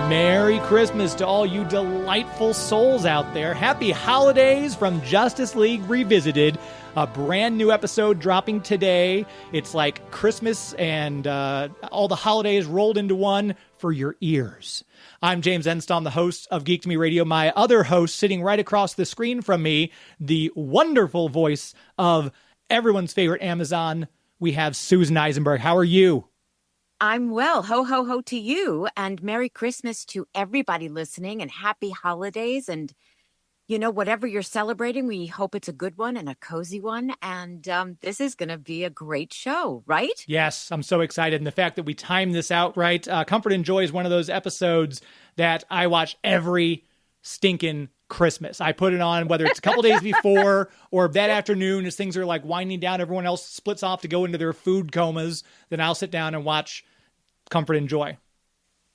Merry Christmas to all you delightful souls out there. Happy holidays from Justice League Revisited. A brand new episode dropping today. It's like Christmas and all the holidays rolled into one for your ears. I'm James Enstall, the host of Geek to Me Radio. My other host sitting right across the screen from me, the wonderful voice of everyone's favorite Amazon. We have Susan Eisenberg. How are you? I'm well. Ho, ho, ho to you. And Merry Christmas to everybody listening and happy holidays. And, you know, whatever you're celebrating, we hope it's a good one and a cozy one. And this is going to be a great show, right? Yes, I'm so excited. And the fact that we timed this out right. Comfort and Joy is one of those episodes that I watch every stinking Christmas. I put it on, whether it's a couple days before or that afternoon as things are like winding down, everyone else splits off to go into their food comas, then I'll sit down and watch Comfort and Joy.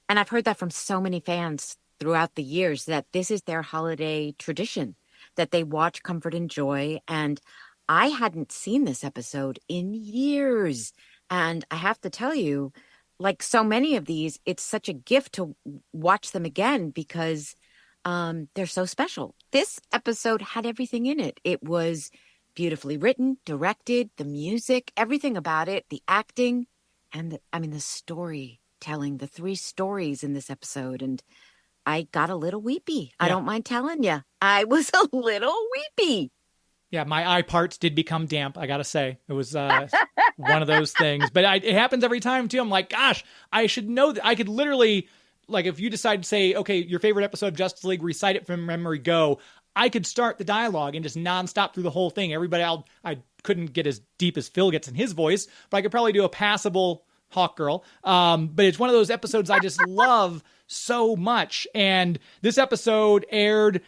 And I've heard that from so many fans throughout the years that this is their holiday tradition, that they watch Comfort and Joy. And I hadn't seen this episode in years. And I have to tell you, like so many of these, it's such a gift to watch them again because they're so special. This episode had everything in it. It was beautifully written, directed, the music, everything about it, the acting, and the storytelling, the three stories in this episode. And I got a little weepy. Yeah. I don't mind telling you. I was a little weepy. Yeah, my eye parts did become damp, I gotta say. It was one of those things. But it happens every time, too. I'm like, gosh, I should know that I could literally... Like if you decide to say, okay, your favorite episode of Justice League, recite it from memory, go. I could start the dialogue and just nonstop through the whole thing. I couldn't get as deep as Phil gets in his voice, but I could probably do a passable Hawk Girl. But it's one of those episodes I just love so much. And this episode aired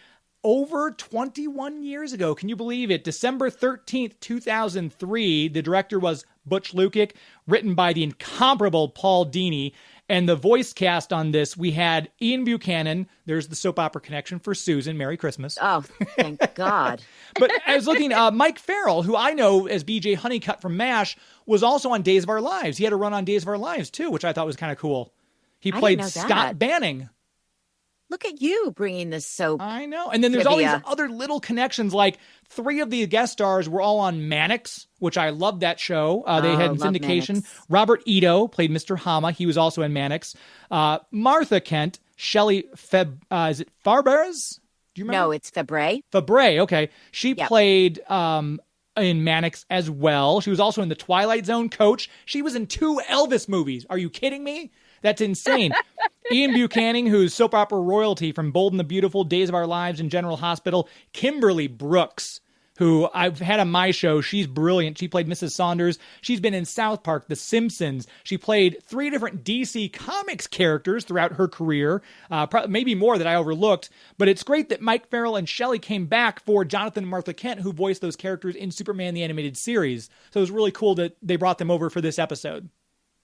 over 21 years ago. Can you believe it? December 13th, 2003. The director was Butch Lukic, written by the incomparable Paul Dini. And the voice cast on this, we had Ian Buchanan. There's the soap opera connection for Susan. Merry Christmas. Oh, thank God. But I was looking, Mike Farrell, who I know as BJ Honeycutt from MASH, was also on Days of Our Lives. He had a run on Days of Our Lives, too, which I thought was kind of cool. He played Scott Banning. Look at you bringing this soap. I know. And then there's all these other little connections. Like 3 of the guest stars were all on Mannix, which I loved that show. They had in syndication. Mannix. Robert Ito played Mr. Hama. He was also in Mannix. Martha Kent, Shelley is it Farbers? Do you remember? No, it's Fabre. Fabre, okay. She played in Mannix as well. She was also in The Twilight Zone Coach. She was in 2 Elvis movies. Are you kidding me? That's insane. Ian Buchanan, who's soap opera royalty from Bold and the Beautiful, Days of Our Lives, and General Hospital. Kimberly Brooks, who I've had on my show. She's brilliant. She played Mrs. Saunders. She's been in South Park, The Simpsons. She played 3 different DC Comics characters throughout her career, maybe more that I overlooked. But it's great that Mike Farrell and Shelley came back for Jonathan and Martha Kent, who voiced those characters in Superman the Animated Series. So it was really cool that they brought them over for this episode.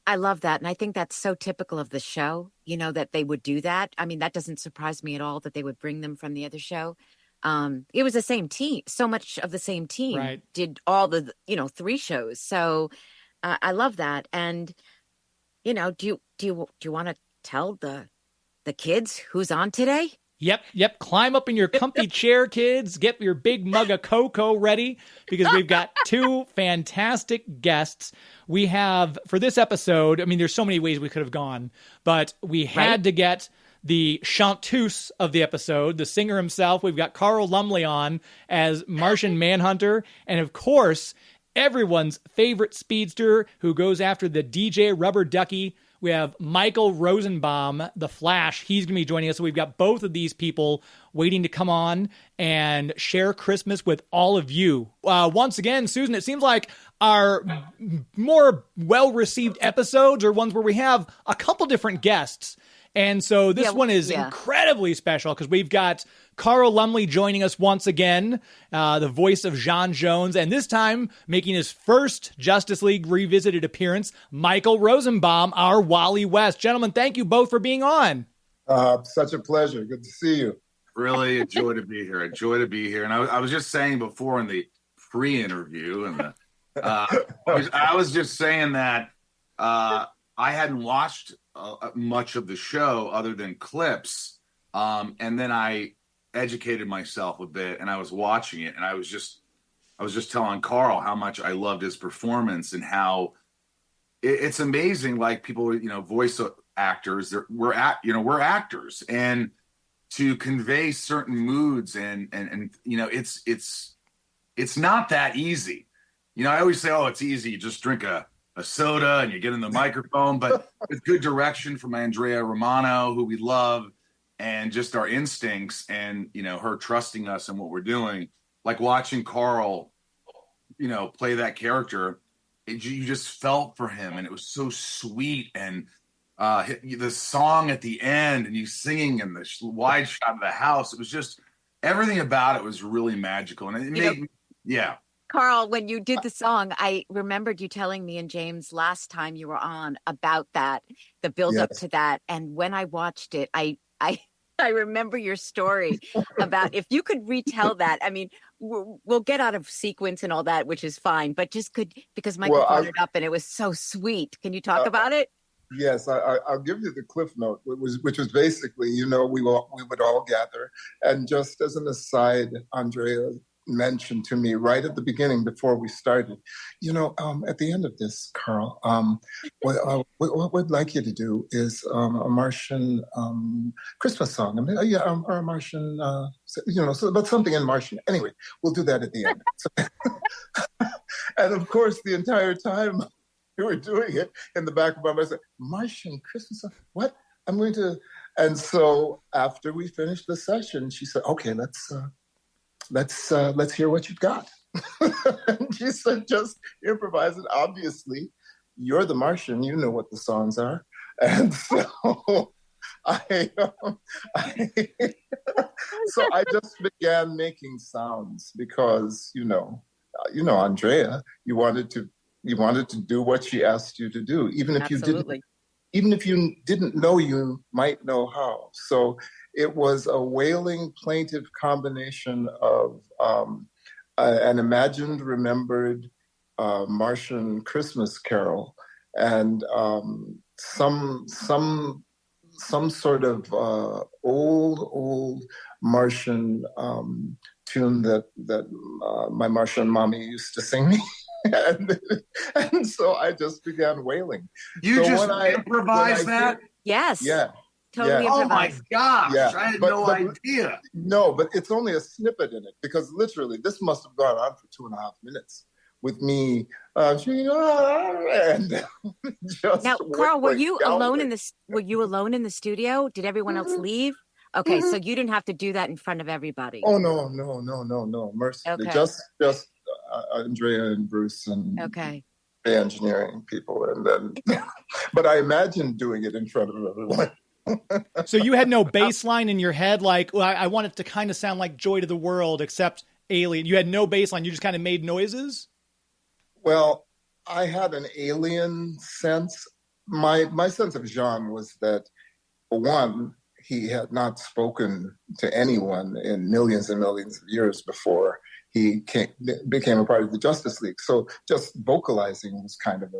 I love that. And I think that's so typical of the show, you know, that they would do that. I mean, that doesn't surprise me at all that they would bring them from the other show. It was the same team. So much of the same team did all the, 3 shows. So I love that. And, do you want to tell the kids who's on today? Yep. Climb up in your comfy chair, kids. Get your big mug of cocoa ready because we've got 2 fantastic guests. We have, for this episode, I mean, there's so many ways we could have gone, but we had to get the chanteuse of the episode, the singer himself. We've got Carl Lumbly on as Martian Manhunter. And of course, everyone's favorite speedster who goes after the DJ Rubber Ducky. We have Michael Rosenbaum, the Flash. He's going to be joining us. So we've got both of these people waiting to come on and share Christmas with all of you. Once again, Susan, it seems like our more well-received episodes are ones where we have a couple different guests. And so this one is incredibly special because we've got Carl Lumbly joining us once again, the voice of J'onn J'onzz, and this time making his first Justice League Revisited appearance, Michael Rosenbaum, our Wally West. Gentlemen, thank you both for being on. Such a pleasure. Good to see you. Really a joy to be here. A joy to be here. And I was just saying before in the pre-interview, and I was just saying that I hadn't watched much of the show other than clips. And then I educated myself a bit, and I was watching it, and I was just telling Carl how much I loved his performance and how it's amazing. Like people, voice actors, we're actors, and to convey certain moods and it's not that easy. I always say, oh, it's easy. You just drink a soda and you get in the microphone, but with good direction from Andrea Romano, who we love, and just our instincts and, her trusting us and what we're doing, like watching Carl, play that character, you just felt for him, and it was so sweet. And the song at the end, and you singing in the wide shot of the house, it was just, everything about it was really magical. And it made me, yeah. Carl, when you did the song, I remembered you telling me and James last time you were on about that, the build up to that. And when I watched it, I remember your story about, if you could retell that. I mean, we'll get out of sequence and all that, which is fine, but because Michael brought it up and it was so sweet. Can you talk about it? Yes, I'll give you the cliff note, which was basically, we would all gather. And just as an aside, Andrea mentioned to me right at the beginning before we started, at the end of this, Carl, what we'd like you to do is a Martian Christmas song. Or a Martian, but something in Martian. Anyway, we'll do that at the end. And of course, the entire time we were doing it, in the back of my mind, I said, Martian Christmas song? What? I'm going to... And so after we finished the session, she said, okay, let's hear what you've got. And she said, just improvise it. Obviously, you're the Martian. You know what the songs are. And so I just began making sounds because, Andrea, you wanted to do what she asked you to do, even if you didn't know, you might know how. So it was a wailing, plaintive combination of an imagined, remembered Martian Christmas carol and some sort of old Martian tune that my Martian mommy used to sing me. And so I just began wailing. You just improvised that? Yes. Yeah. Totally. Yeah. Oh my gosh. Yeah. I had no idea. No, but it's only a snippet in it, because literally this must have gone on for 2.5 minutes with me. And just now, Carl, were you alone in the studio? Did everyone else leave? Okay, so you didn't have to do that in front of everybody. Oh no, mercifully. Okay. Just Andrea and Bruce and the engineering people, and then but I imagined doing it in front of everyone. So you had no bass line in your head, like, well, I want it to kind of sound like Joy to the World, except alien. You had no bass line. You just kind of made noises? Well, I had an alien sense. My sense of Jean was that, for one, he had not spoken to anyone in millions and millions of years before he became a part of the Justice League. So just vocalizing was kind of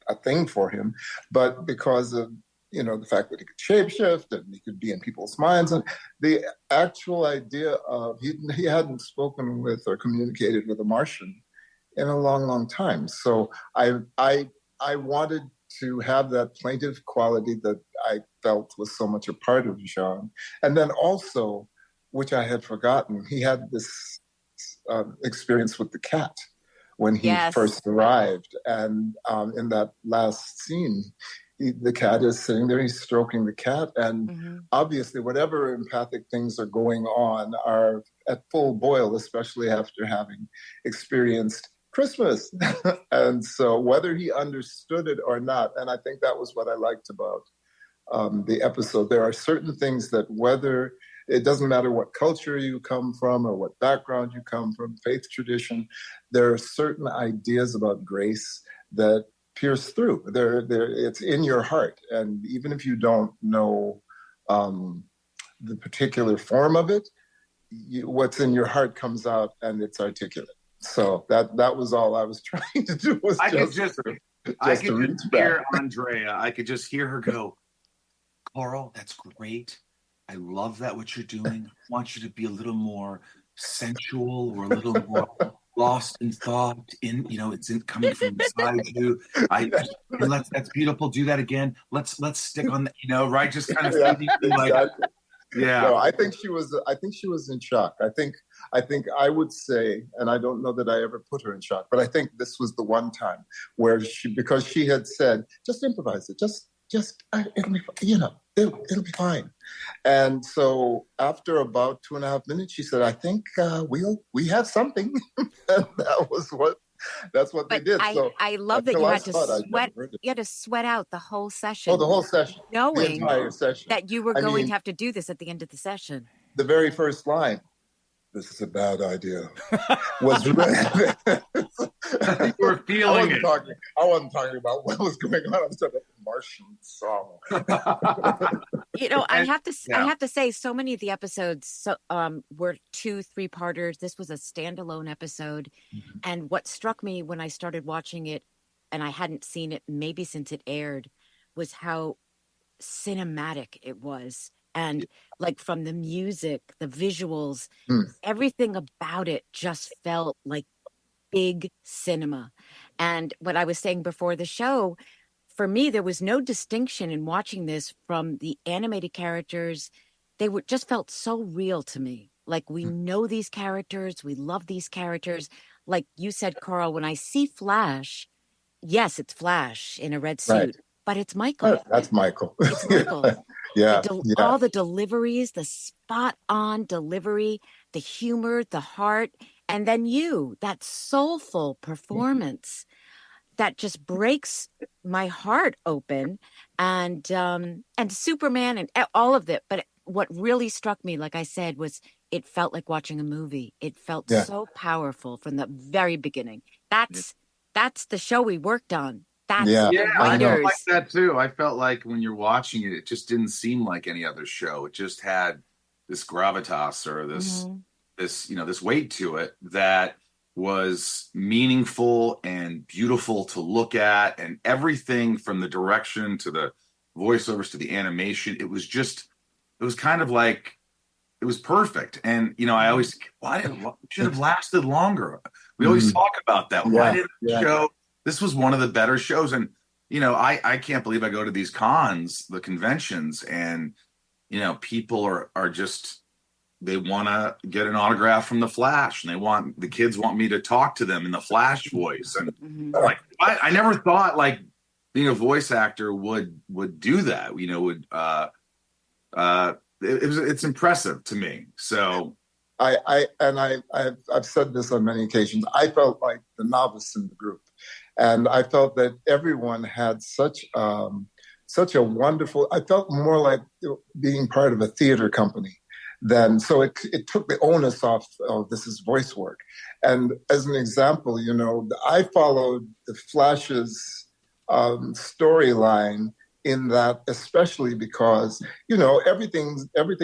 a thing for him. But because of the fact that he could shapeshift and he could be in people's minds, and the actual idea of he hadn't spoken with or communicated with a Martian in a long, long time. So I wanted to have that plaintive quality that I felt was so much a part of Jean. And then also, which I had forgotten, he had this experience with the cat when he first arrived. And in that last scene, the cat is sitting there, he's stroking the cat. And obviously, whatever empathic things are going on are at full boil, especially after having experienced Christmas. And so whether he understood it or not, and I think that was what I liked about the episode, there are certain things that, whether it doesn't matter what culture you come from or what background you come from, faith tradition, there are certain ideas about grace that pierce through. It's in your heart. And even if you don't know the particular form of it, what's in your heart comes out and it's articulate. So that was all I was trying to do. Was I could just hear Andrea. I could just hear her go, Carl, that's great. I love that what you're doing. I want you to be a little more sensual or a little more lost in thought. It's coming from inside you. That's beautiful. Do that again. Let's stick on that. Right? Just kind of feeding you exactly. yeah. No, I think she was in shock. I think I would say, and I don't know that I ever put her in shock, but I think this was the one time where because she had said, just improvise it, just it'll be, it'll be fine. And so after about 2.5 minutes, she said, I think we have something. And that's what they did. I love that you had to sweat. You had to sweat out the whole session. Oh, the whole session, knowing the entire session, that you were going to have to do this at the end of the session. The very first line, "This is a bad idea," was you were feeling it. I wasn't talking about what was going on. I was talking about the Martian song. I have to say, so many of the episodes were 2-3 parters. This was a standalone episode, and what struck me when I started watching it, and I hadn't seen it maybe since it aired, was how cinematic it was. And like from the music, the visuals, everything about it just felt like big cinema. And what I was saying before the show, for me, there was no distinction in watching this from the animated characters. They just felt so real to me. Like, we know these characters, we love these characters. Like you said, Carl, when I see Flash, yes, it's Flash in a red suit. Right. But it's Michael. That's Michael. It's Michael. Yeah. All the deliveries, the spot on delivery, the humor, the heart, and then that soulful performance that just breaks my heart open, and Superman and all of it. But what really struck me, like I said, was it felt like watching a movie. It felt so powerful from the very beginning. That's the show we worked on. That's I felt like that too. I felt like when you're watching it, it just didn't seem like any other show. It just had this gravitas or this weight to it that was meaningful and beautiful to look at, and everything from the direction to the voiceovers to the animation. It was kind of like, it was perfect. And I always, should have lasted longer. We always talk about that. Why didn't the show? This was one of the better shows. And, I can't believe I go to these cons, the conventions, and, people are just, they want to get an autograph from the Flash, and the kids want me to talk to them in the Flash voice. And I never thought like being a voice actor would do that, it's impressive to me. So I've said this on many occasions. I felt like the novice in the group. And I felt that everyone had such a wonderful, I felt more like being part of a theater company than, so it took the onus off, this is voice work. And as an example, I followed the Flash's storyline in that, especially because, everything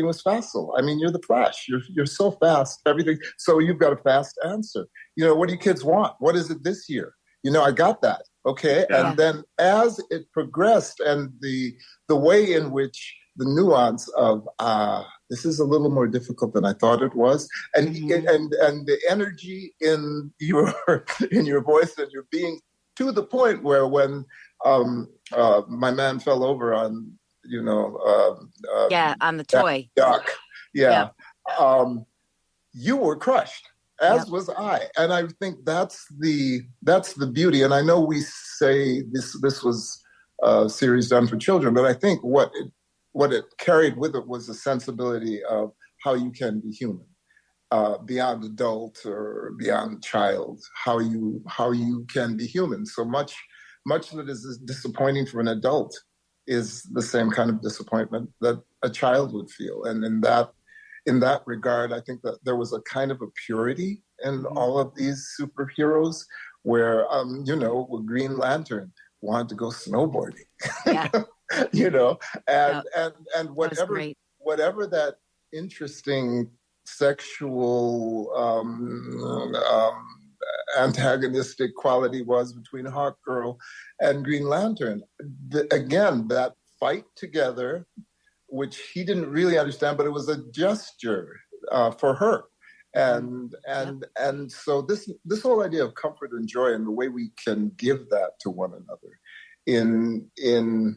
was facile. I mean, you're the Flash, you're so fast, everything. So you've got a fast answer. What do you kids want? What is it this year? I got that. Okay. Yeah. And then as it progressed, and the way in which the nuance of, this is a little more difficult than I thought it was. And, and the energy in your voice and your being, to the point where when, my man fell over on, on the toy. Duck. Yeah. You were crushed. As was I, and I think that's the beauty. And I know we say this was a series done for children, but I think what it carried with it was a sensibility of how you can be human, beyond adult or beyond child. How you can be human. So much that is disappointing for an adult is the same kind of disappointment that a child would feel, and in that regard, I think that there was a kind of a purity in all of these superheroes where, Green Lantern wanted to go snowboarding, and whatever that interesting sexual antagonistic quality was between Hawkgirl and Green Lantern. Again, that fight together, which he didn't really understand, but it was a gesture for her. And so this whole idea of comfort and joy and the way we can give that to one another in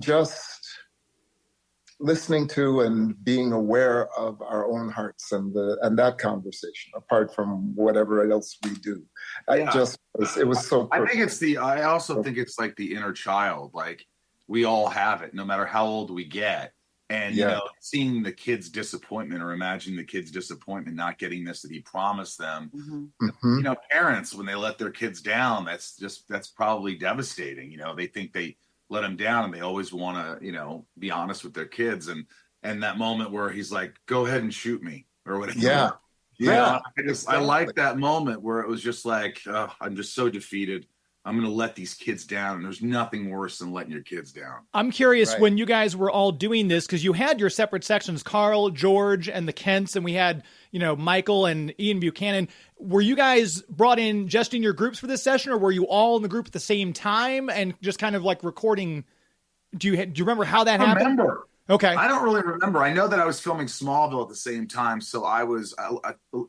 just listening to and being aware of our own hearts and that conversation, apart from whatever else we do. It was so perfect. I also think it's like the inner child. Like, we all have it, no matter how old we get. And, you know, seeing the kid's disappointment, or imagining the kid's disappointment not getting this that he promised them. You know, parents, when they let their kids down, that's probably devastating. You know, they think they let them down, and they always want to, you know, be honest with their kids. And that moment where he's like, go ahead and shoot me, or whatever. You know, I like that moment where it was just like, oh, I'm just so defeated. I'm going to let these kids down. And there's nothing worse than letting your kids down. I'm curious, when you guys were all doing this, because you had your separate sections, Carl, George, and the Kents, and we had, you know, Michael and Ian Buchanan. Were you guys brought in just in your groups for this session, or were you all in the group at the same time and just kind of like recording? Do you remember how that happened? Okay. I don't really remember. I know that I was filming Smallville at the same time. So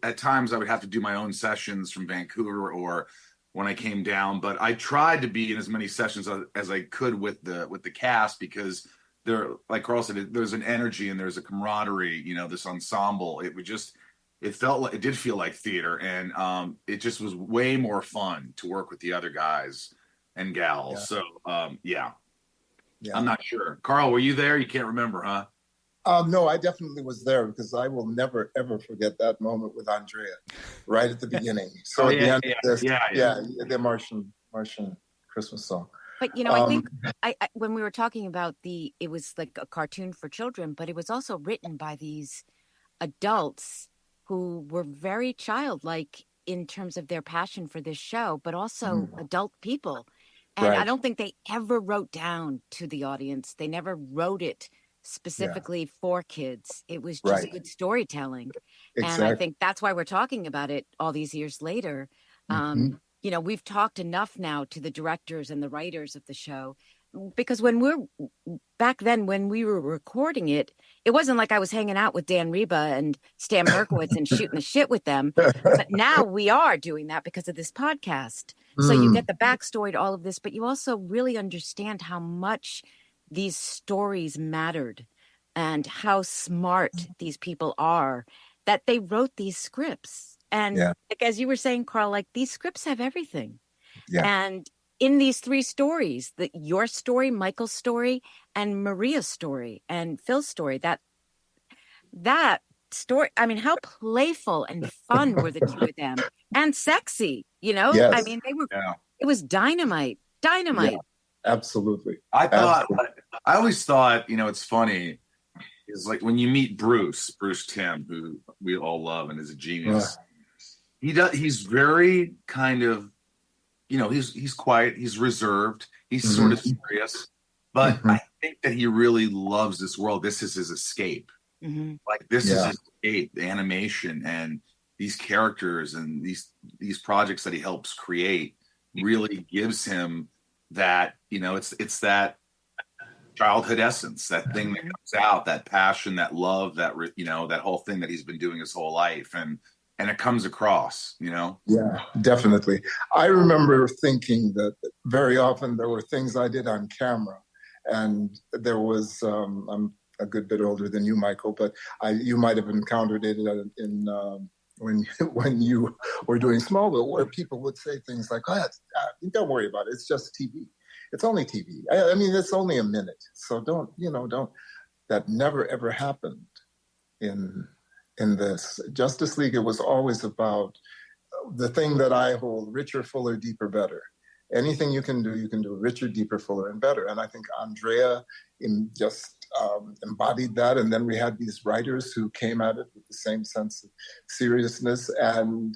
at times I would have to do my own sessions from Vancouver or when I came down, but I tried to be in as many sessions as I could with the cast, because there, like Carl said, there's an energy and there's a camaraderie, you know, this ensemble. It did feel like theater, and it just was way more fun to work with the other guys and gals. So I'm not sure. Carl, were you there? You can't remember, huh? No, I definitely was there, because I will never, ever forget that moment with Andrea right at the beginning. So at the end of this, the Martian Christmas song. But, you know, I think when we were talking about it was like a cartoon for children, but it was also written by these adults who were very childlike in terms of their passion for this show, but also adult people. And I don't think they ever wrote down to the audience. They never wrote it specifically for kids. It was just good storytelling. And I think that's why we're talking about it all these years later. You know, we've talked enough now to the directors and the writers of the show, because back then when we were recording it, it wasn't like I was hanging out with Dan Reba and Stan Berkowitz and shooting the shit with them. But now we are doing that because of this podcast. So you get the backstory to all of this, but you also really understand how much these stories mattered and how smart these people are, that they wrote these scripts. And like, as you were saying, Carl, like, these scripts have everything. And in these three stories, your story, Michael's story, and Maria's story, and Phil's story, that story, I mean, how playful and fun were the two of them, and sexy, you know? I mean, they were, it was dynamite. Yeah. Absolutely. I always thought, you know, it's funny, is like when you meet Bruce Timm, who we all love and is a genius. He's very kind of, you know, he's quiet, he's reserved, he's sort of serious, but I think that he really loves this world. This is his escape. Like, this is his escape, the animation and these characters and these projects that he helps create really gives him that, you know, it's that childhood essence, that thing that comes out, that passion, that love, that, you know, that whole thing that he's been doing his whole life, and it comes across, you know. Yeah, definitely. I remember thinking that very often there were things I did on camera, and there was I'm a good bit older than you, Michael, but you might have encountered it in when you were doing Smallville, where people would say things like, don't worry about it. It's just TV. It's only TV. I mean, it's only a minute. So don't. That never, ever happened in this. Justice League, it was always about the thing that I hold: richer, fuller, deeper, better. Anything you can do richer, deeper, fuller, and better. And I think Andrea embodied that. And then we had these writers who came at it with the same sense of seriousness and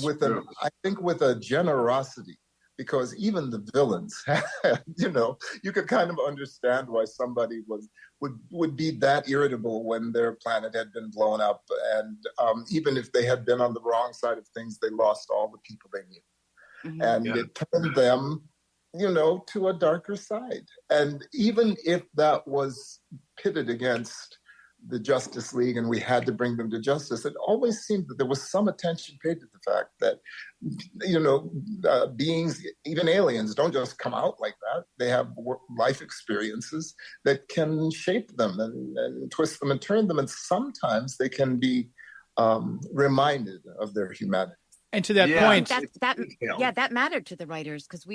with a generosity, because even the villains, you could kind of understand why somebody would be that irritable when their planet had been blown up. And even if they had been on the wrong side of things, they lost all the people they knew. And it turned them, to a darker side. And even if that was pitted against the Justice League and we had to bring them to justice, it always seemed that there was some attention paid to the fact that, beings, even aliens, don't just come out like that. They have life experiences that can shape them and twist them and turn them. And sometimes they can be reminded of their humanity. And to that point, that mattered to the writers, because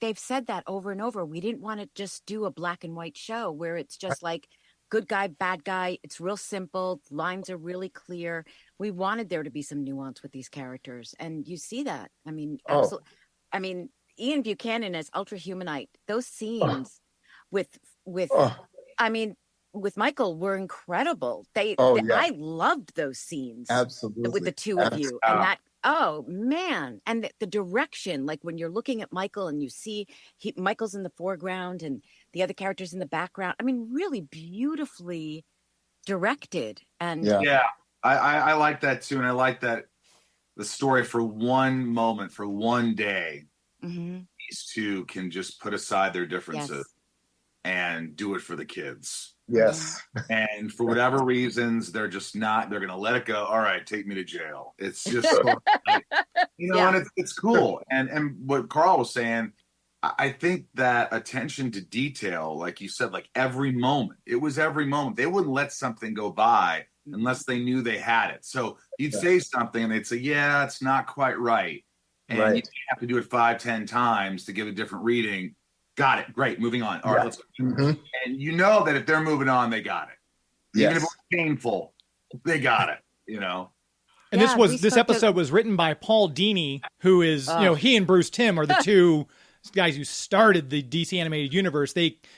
they've said that over and over. We didn't want to just do a black and white show where it's just like good guy, bad guy. It's real simple. Lines are really clear. We wanted there to be some nuance with these characters, and you see that. I mean, absolutely. I mean, Ian Buchanan as Ultra Humanite. Those scenes with Michael were incredible. I loved those scenes. Absolutely. With the two of you. And that, oh man. And the direction, like when you're looking at Michael and you see Michael's in the foreground and the other characters in the background. I mean, really beautifully directed. And I like that too. And I like that the story, for one moment, for one day, these two can just put aside their differences and do it for the kids. Yes. And for whatever reasons, they're going to let it go. All right, take me to jail. It's just, and it's cool. And what Carl was saying, I think that attention to detail, like you said, like every moment, it was every moment. They wouldn't let something go by unless they knew they had it. So you'd say something and they'd say, yeah, it's not quite right. And you have to do it 5-10 times to give a different reading. Got it. Great. Moving on. All right. Let's go. And you know that if they're moving on, they got it. Even if it was painful, they got it, And this episode was written by Paul Dini, who is, he and Bruce Timm are the two guys who started the DC animated universe.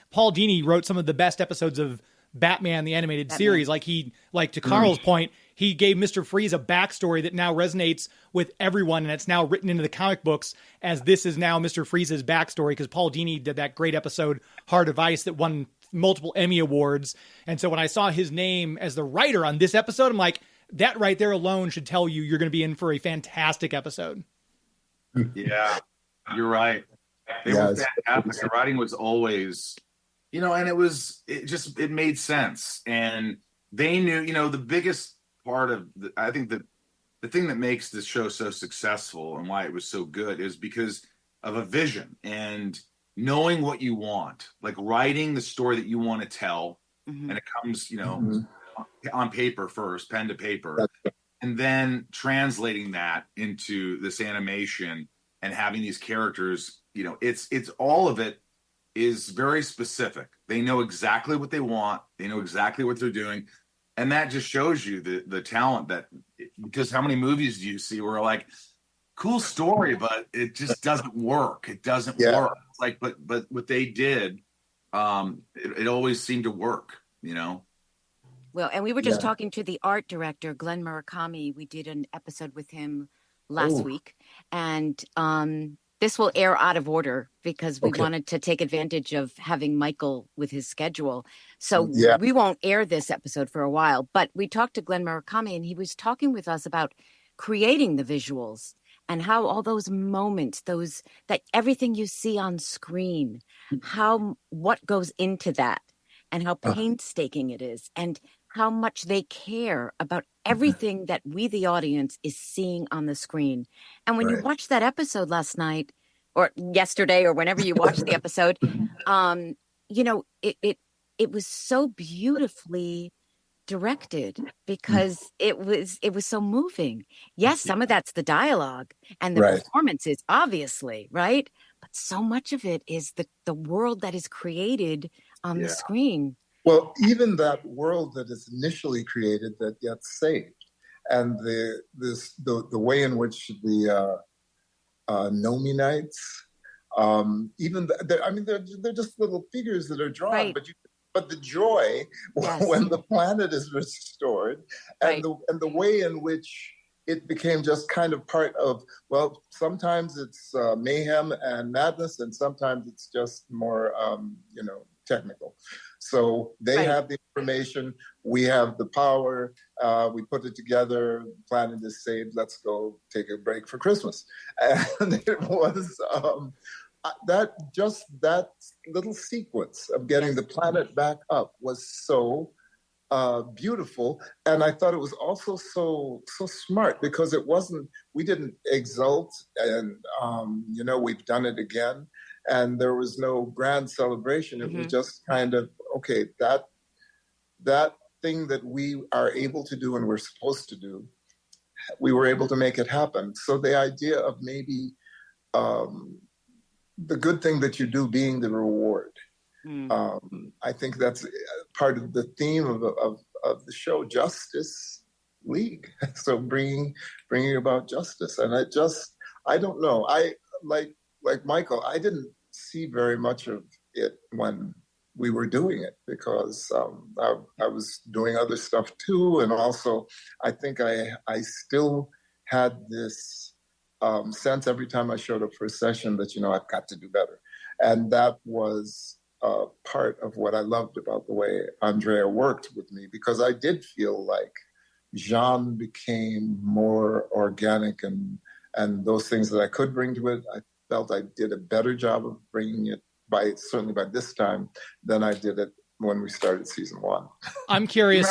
Paul Dini wrote some of the best episodes of Batman the animated series. Like to Carl's point, he gave Mr. Freeze a backstory that now resonates with everyone, and it's now written into the comic books as this is now Mr. Freeze's backstory, because Paul Dini did that great episode Heart of Ice that won multiple Emmy Awards. And so when I saw his name as the writer on this episode, I'm like, that right there alone should tell you you're going to be in for a fantastic episode. Yeah, you're right. They were fantastic. The writing was always, and it made sense. And they knew, the biggest part of I think the thing that makes this show so successful and why it was so good is because of a vision and knowing what you want, like writing the story that you want to tell. And it comes, on paper first, pen to paper, and then translating that into this animation and having these characters, it's all of it is very specific. They know exactly what they want. They know exactly what they're doing. And that just shows you the talent because how many movies do you see where like, cool story, but it just doesn't work. It doesn't work. Like, but what they did, it always seemed to work, Well, and we were just talking to the art director, Glenn Murakami. We did an episode with him last week. And this will air out of order because we wanted to take advantage of having Michael with his schedule. So we won't air this episode for a while. But we talked to Glenn Murakami, and he was talking with us about creating the visuals and how all those moments, that everything you see on screen, what goes into that, and how painstaking it is, and how much they care about everything that we, the audience, is seeing on the screen. And when you watch that episode last night or yesterday or whenever you watched the episode, it was so beautifully directed because it was so moving. Yes, some of that's the dialogue and the performances, obviously, right? But so much of it is the world that is created on the screen. Well, even that world that is initially created that gets saved, and the way in which the Nomianites, they're just little figures that are drawn, but the joy when the planet is restored, and the way in which it became just kind of part of, well, sometimes it's mayhem and madness, and sometimes it's just more, technical. So they have the information, we have the power, we put it together, the planet is saved, let's go take a break for Christmas. And it was that little sequence of getting the planet back up was so beautiful, and I thought it was also so smart, because we didn't exult and we've done it again, and there was no grand celebration. It was just kind of, okay, that thing that we are able to do and we're supposed to do, we were able to make it happen. So the idea of maybe the good thing that you do being the reward. I think that's part of the theme of the show, Justice League. So bringing about justice, and I don't know. I like Michael. I didn't see very much of it when we were doing it, because I was doing other stuff too, and also I think I still had this sense every time I showed up for a session that I've got to do better, and that was part of what I loved about the way Andrea worked with me, because I did feel like Jean became more organic, and those things that I could bring to it, I felt I did a better job of bringing it certainly by this time than I did it when we started season 1. I'm curious.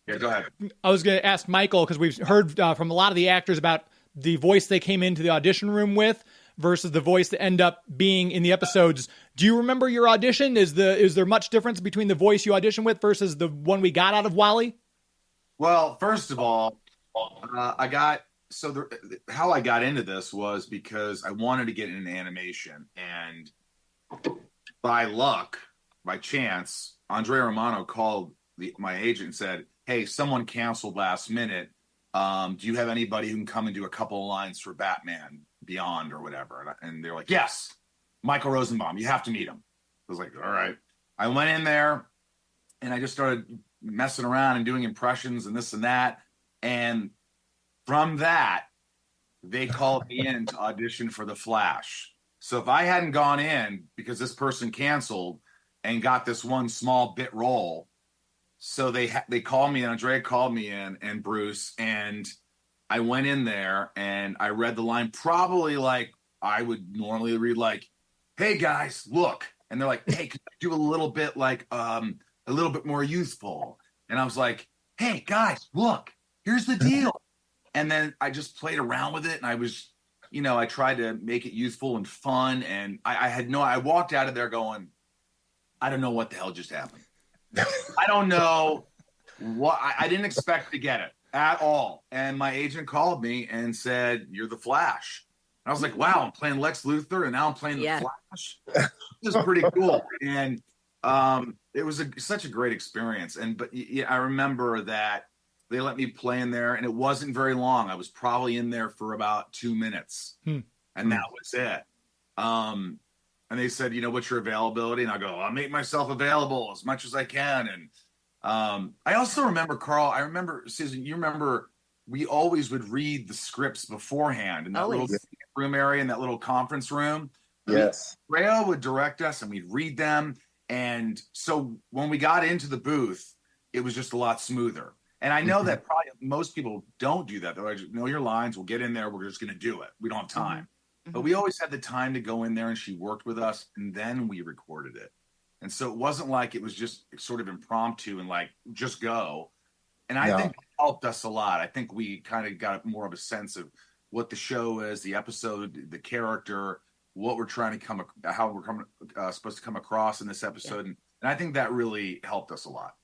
Yeah, go ahead. I was going to ask Michael, because we've heard from a lot of the actors about the voice they came into the audition room with versus the voice that end up being in the episodes. Do you remember your audition? Is there much difference between the voice you auditioned with versus the one we got out of Wally? Well, first of all, how I got into this was because I wanted to get into animation, and by luck, by chance, Andrea Romano called my agent and said, "Hey, someone canceled last minute. Do you have anybody who can come and do a couple of lines for Batman Beyond or whatever?" And they're like, "Yes, Michael Rosenbaum. You have to meet him." I was like, "All right." I went in there and I just started messing around and doing impressions and this and that. And from that, they called me in to audition for The Flash. So if I hadn't gone in because this person canceled and got this one small bit role, so they called me, and Andrea called me in, and Bruce, and I went in there and I read the line probably like I would normally read, like, "Hey guys, look." And they're like, "Hey, could you do a little bit like a little bit more youthful?" And I was like, "Hey guys, look, here's the deal." And then I just played around with it, and I was, I tried to make it youthful and fun. And I walked out of there going, I don't know what the hell just happened. I don't know what, I didn't expect to get it at all. And my agent called me and said, "You're the Flash." And I was like, wow, I'm playing Lex Luthor and now I'm playing the Flash. This is pretty cool. And it was such a great experience. But I remember that they let me play in there, and it wasn't very long. I was probably in there for about 2 minutes, and that was it. And they said, "What's your availability?" And I go, "I'll make myself available as much as I can." And I also remember, Carl, Susan, you remember we always would read the scripts beforehand in that little room area, in that little conference room. Yes. Rhea would direct us, and we'd read them. And so when we got into the booth, it was just a lot smoother. And I know that probably most people don't do that. They're like, "Know your lines. We'll get in there. We're just going to do it. We don't have time." But we always had the time to go in there, and she worked with us, and then we recorded it. And so it wasn't like it was just sort of impromptu and like, just go. And I think it helped us a lot. I think we kind of got more of a sense of what the show is, the episode, the character, what we're trying to how we're supposed to come across in this episode. And I think that really helped us a lot.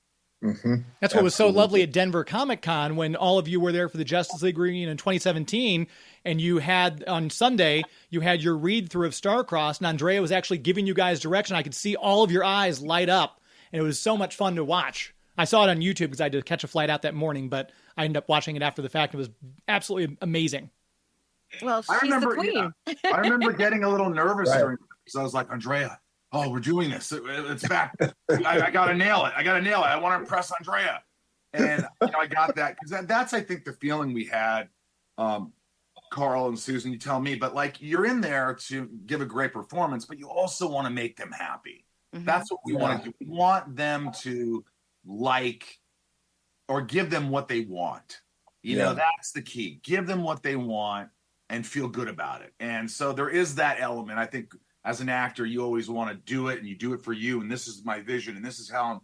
That's what was so lovely at Denver Comic Con, when all of you were there for the Justice League reunion in 2017, and you had on Sunday, you had your read through of Starcrossed, and Andrea was actually giving you guys direction. I could see all of your eyes light up, and it was so much fun to watch. I saw it on YouTube because I had to catch a flight out that morning, but I ended up watching it after the fact. It was absolutely amazing. Well, she's the queen. I remember getting a little nervous during it, because I was like, "Andrea, oh, we're doing this. It's back. I got to nail it. I want to impress Andrea." And I got that, because that's, I think, the feeling we had, Carl and Susan, you tell me, but like, you're in there to give a great performance, but you also want to make them happy. That's what we want to do. We want them to like, or give them what they want. That's the key. Give them what they want and feel good about it. And so there is that element. I think as an actor, you always want to do it and you do it for you. And this is my vision and this is how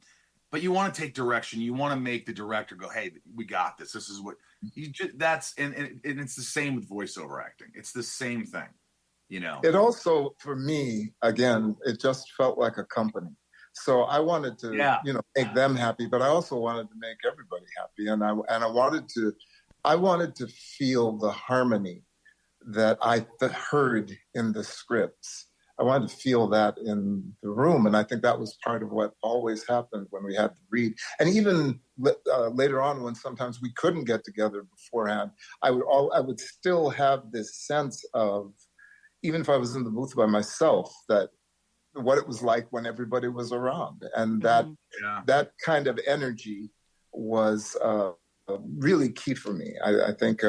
but you want to take direction. You want to make the director go, hey, we got this. This is what you just, and it's the same with voiceover acting. It's the same thing, It also, for me, again, it just felt like a company. So I wanted to, make them happy, but I also wanted to make everybody happy. And I wanted to feel the harmony that I heard in the scripts. I wanted to feel that in the room. And I think that was part of what always happened when we had to read. And even later on, when sometimes we couldn't get together beforehand, I would still have this sense of, even if I was in the booth by myself, that what it was like when everybody was around. And that kind of energy was really key for me. I think,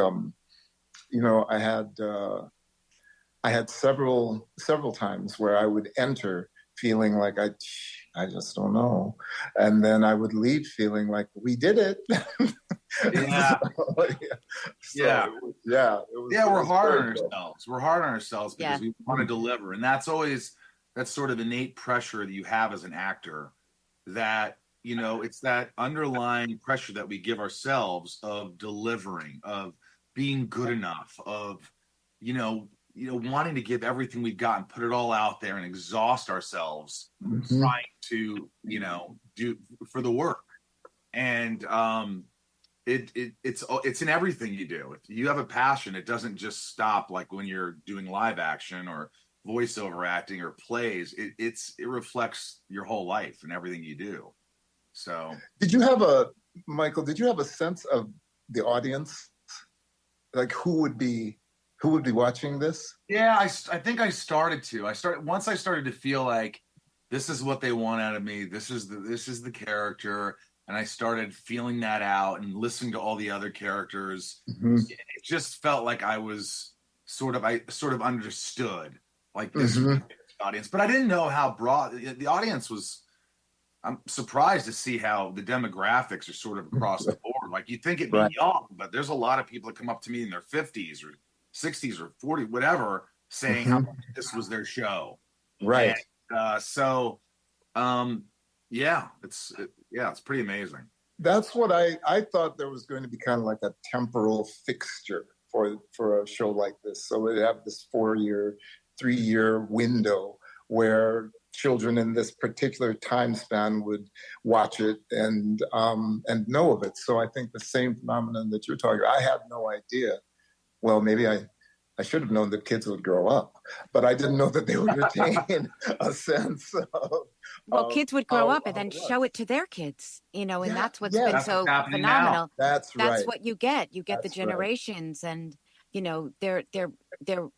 I had several times where I would enter feeling like I just don't know, and then I would leave feeling like we did it. Yeah. We're hard on ourselves. We're hard on ourselves because we want to deliver, and that's sort of innate pressure that you have as an actor. That it's that underlying pressure that we give ourselves of delivering, of being good enough, of wanting to give everything we've got and put it all out there and exhaust ourselves trying to, do for the work. And it's in everything you do. If you have a passion, it doesn't just stop like when you're doing live action or voiceover acting or plays. It reflects your whole life and everything you do. So Michael, did you have a sense of the audience? Like who would be watching this? Yeah, I think I started to. Once I started to feel like this is what they want out of me. This is the character, and I started feeling that out and listening to all the other characters. It just felt like I was sort of understood like this audience, but I didn't know how broad the audience was. I'm surprised to see how the demographics are sort of across the board. Like you'd think it'd be young, but there's a lot of people that come up to me in their 50s or 60s or 40, whatever, saying how this was their show. Right. And, it's pretty amazing. That's what I thought there was going to be kind of like a temporal fixture for a show like this. So we'd have this 3-year window where children in this particular time span would watch it and know of it. So I think the same phenomenon that you're talking about, I had no idea. Well, maybe I should have known that kids would grow up, but I didn't know that they would retain a sense of. Well, kids would grow up and then show it to their kids, and that's what's been so phenomenal. That's right. That's what you get. You get the generations, and their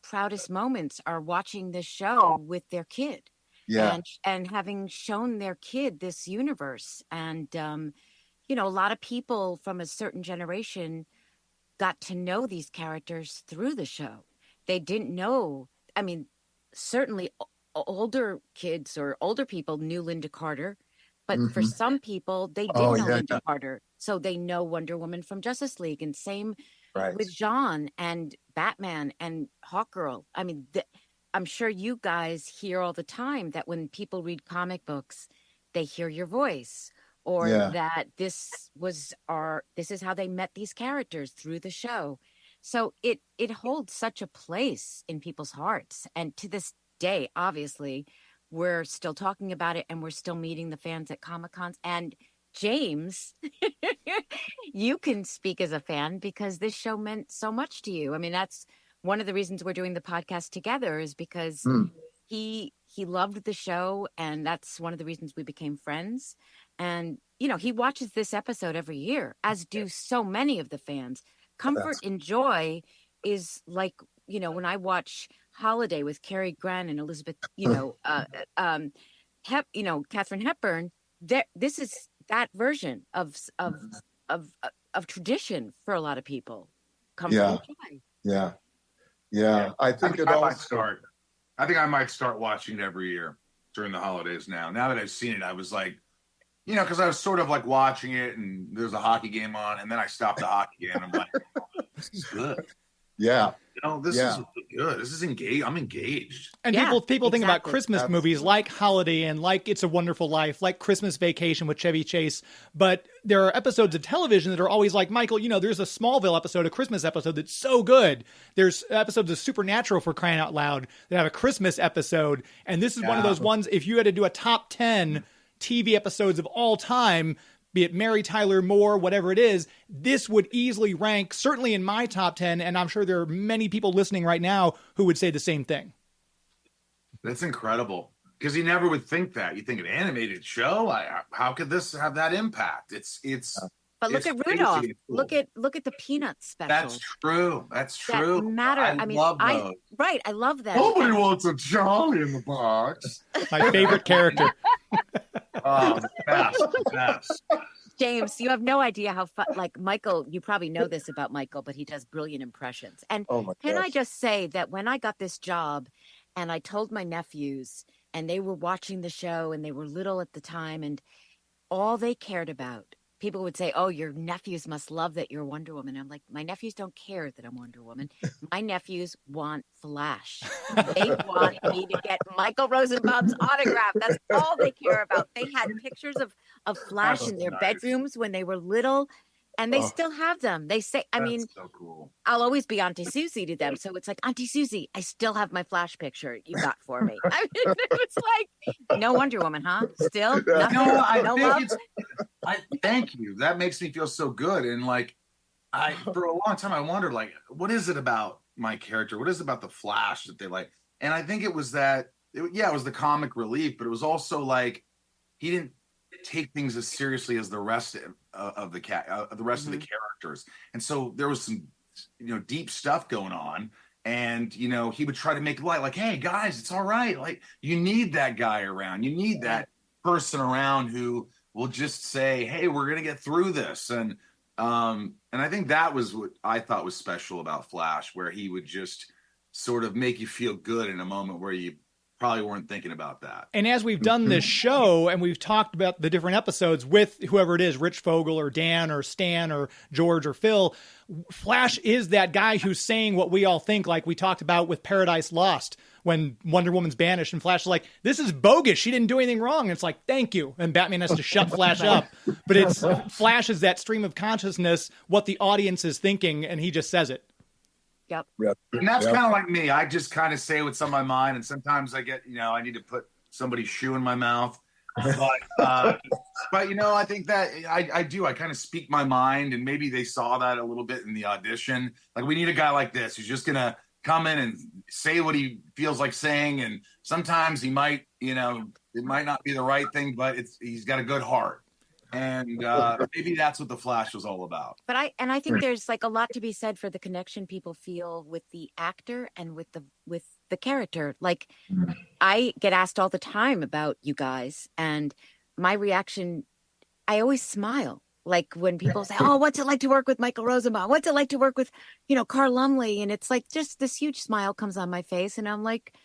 proudest moments are watching this show with their kid, and having shown their kid this universe, and a lot of people from a certain generation got to know these characters through the show. They didn't know. I mean, certainly older kids or older people knew Linda Carter, but for some people, they didn't know Linda Carter. So they know Wonder Woman from Justice League, and same with Jean and Batman and Hawkgirl. I mean, I'm sure you guys hear all the time that when people read comic books, they hear your voice. Or that this is how they met these characters through the show. So it holds such a place in people's hearts. And to this day, obviously, we're still talking about it and we're still meeting the fans at Comic-Cons. And James, you can speak as a fan because this show meant so much to you. I mean, that's one of the reasons we're doing the podcast together is because he loved the show, and that's one of the reasons we became friends. And, he watches this episode every year, as do so many of the fans. Comfort and joy is like, when I watch Holiday with Cary Grant and Elizabeth, Katharine Hepburn, this is that version of tradition for a lot of people. Comfort and joy. Yeah. I think I might start watching it every year during the holidays now. Now that I've seen it, I was like, because I was sort of like watching it and there's a hockey game on, and then I stopped the hockey game and I'm like, this is good. Yeah. This is good. This is engaged. I'm engaged. And Yeah, people think about exactly. Christmas movies like Holiday and like It's a Wonderful Life, like Christmas Vacation with Chevy Chase. But there are episodes of television that are always like, Michael, there's a Smallville episode, a Christmas episode that's so good. There's episodes of Supernatural, for crying out loud, that have a Christmas episode. And this is one of those ones, if you had to do a top 10 TV episodes of all time, be it Mary Tyler Moore, whatever it is, this would easily rank, certainly in my top 10. And I'm sure there are many people listening right now who would say the same thing. That's incredible. Because you never would think that. You think an animated show? How could this have that impact? It's. But look at Rudolph. Cool. Look at the Peanuts special. That's true. That's true. That matter. I mean, love those. Right. I love that. Nobody wants a Charlie in the box. My favorite character. Oh, best. James, you have no idea how fun. Like Michael, you probably know this about Michael, but he does brilliant impressions. And can I just say that when I got this job, and I told my nephews, and they were watching the show, and they were little at the time, and all they cared about. People would say, "Oh, your nephews must love that you're Wonder Woman." I'm like, my nephews don't care that I'm Wonder Woman. My nephews want Flash. They want me to get Michael Rosenbaum's autograph. That's all they care about. They had pictures of Flash in their bedrooms when they were little, and they still have them. They say, I mean, so cool. I'll always be Auntie Susie to them. So it's like, Auntie Susie, I still have my Flash picture you got for me. I mean, it's like, no Wonder Woman, huh? Still? Nothing? No love? Thank you. That makes me feel so good. And like, for a long time, I wondered, like, what is it about my character? What is it about the Flash that they like? And I think it was it was the comic relief, but it was also like, he didn't take things as seriously as the rest of the characters. And so there was some, deep stuff going on. And, he would try to make light, like, hey guys, it's all right. Like, you need that guy around. You need that person around who will just say, hey, we're going to get through this. And I think that was what I thought was special about Flash, where he would just sort of make you feel good in a moment where you probably weren't thinking about that. And as we've done this show and we've talked about the different episodes with whoever it is, Rich Fogel or Dan or Stan or George or Phil, Flash is that guy who's saying what we all think, like we talked about with Paradise Lost when Wonder Woman's banished and Flash is like, this is bogus. She didn't do anything wrong. And it's like, thank you. And Batman has to shut Flash up. But it's Flash is that stream of consciousness, what the audience is thinking, and he just says it. Yep. And that's kind of like me. I just kind of say what's on my mind. And sometimes I get, I need to put somebody's shoe in my mouth. But I think that I do. I kind of speak my mind, and maybe they saw that a little bit in the audition. Like, we need a guy like this who's just going to come in and say what he feels like saying. And sometimes he might, it might not be the right thing, but he's got a good heart. And maybe that's what the Flash was all about. But I think there's like a lot to be said for the connection people feel with the actor and with the character. Like, I get asked all the time about you guys, and my reaction, I always smile. Like when people say, "Oh, what's it like to work with Michael Rosenbaum? What's it like to work with, Carl Lumbly?" And it's like just this huge smile comes on my face, and I'm like,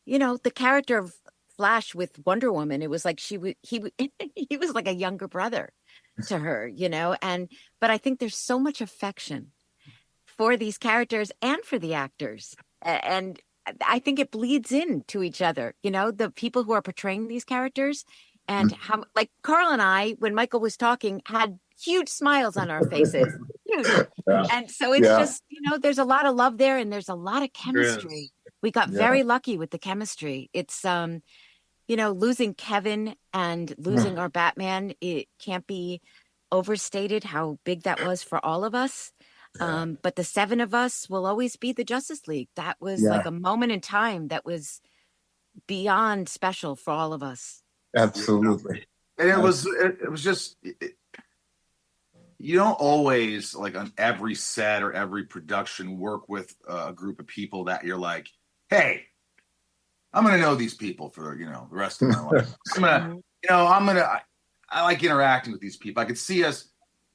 the character of Flash with Wonder Woman, it was like he was like a younger brother to her, but I think there's so much affection for these characters and for the actors, and I think it bleeds into each other, the people who are portraying these characters, and how, like Carl and I, when Michael was talking, had huge smiles on our faces. Huge. And so it's just, there's a lot of love there, and there's a lot of chemistry. We got very lucky with the chemistry. It's losing Kevin and losing our Batman, it can't be overstated how big that was for all of us. But the seven of us will always be the Justice League. That was like a moment in time that was beyond special for all of us. Absolutely. And it was just, you don't always, like on every set or every production, work with a group of people that you're like, hey, I'm going to know these people for, the rest of my life. I like interacting with these people. I could see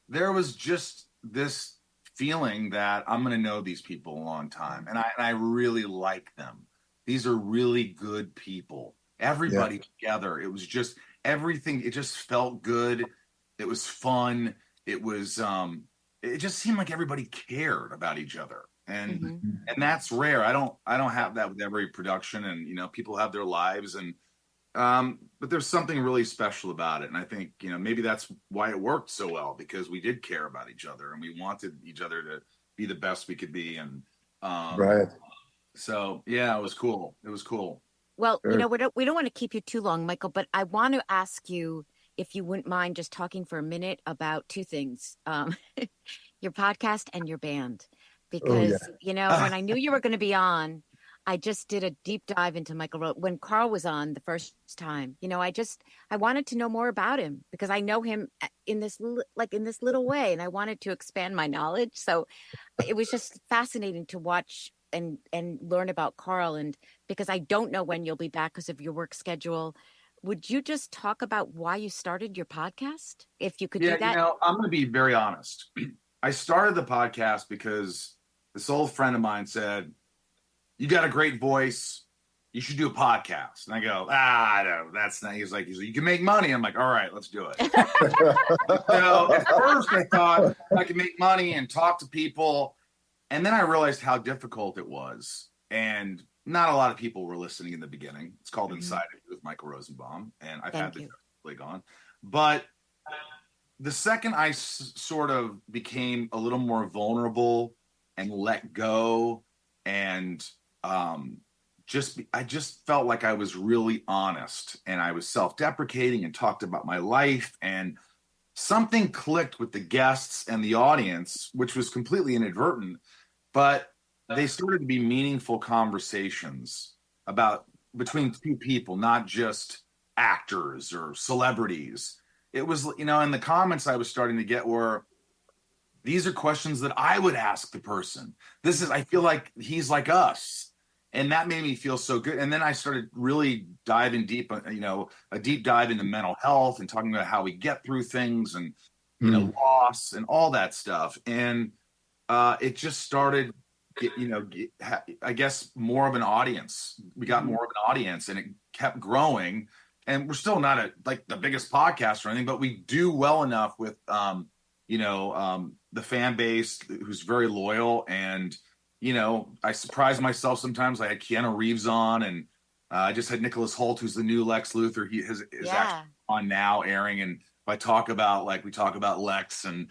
there was just this feeling that I'm going to know these people a long time. And I really like them. These are really good people. Everybody together. It was just everything. It just felt good. It was fun. It was, it just seemed like everybody cared about each other. and that's rare. I don't have that with every production, and people have their lives, and but there's something really special about it, and I think maybe that's why it worked so well, because we did care about each other and we wanted each other to be the best we could be, and Right. so yeah, it was cool. It was cool. Well, we don't want to keep you too long, Michael, but I want to ask you if you wouldn't mind just talking for a minute about two things, your podcast and your band, because, when I knew you were going to be on, I just did a deep dive into Michael when Carl was on the first time. I wanted to know more about him because I know him in this little way, and I wanted to expand my knowledge. So it was just fascinating to watch and learn about Carl. And because I don't know when you'll be back because of your work schedule, would you just talk about why you started your podcast? If you could do that. I'm going to be very honest. I started the podcast because this old friend of mine said, "You got a great voice. You should do a podcast." And I go, no, that's not. He's like, "You can make money." I'm like, "All right, let's do it." So at first I thought I could make money and talk to people. And then I realized how difficult it was. And not a lot of people were listening in the beginning. It's called Inside It with Michael Rosenbaum. And I've had the league on. But the second I sort of became a little more vulnerable and let go, and I just felt like I was really honest, and I was self-deprecating and talked about my life, and something clicked with the guests and the audience, which was completely inadvertent, but they started to be meaningful conversations between two people, not just actors or celebrities. It was, and the comments I was starting to get were, these are questions that I would ask the person. I feel like he's like us. And that made me feel so good. And then I started really diving deep, a deep dive into mental health and talking about how we get through things and, loss and all that stuff. And it just started, I guess, more of an audience. We got more of an audience, and it kept growing. And we're still not like the biggest podcast or anything, but we do well enough with, the fan base who's very loyal. And, I surprise myself sometimes. I had Keanu Reeves on, and I just had Nicholas Hoult, who's the new Lex Luthor. He is actually on now, airing. And we talk about Lex, and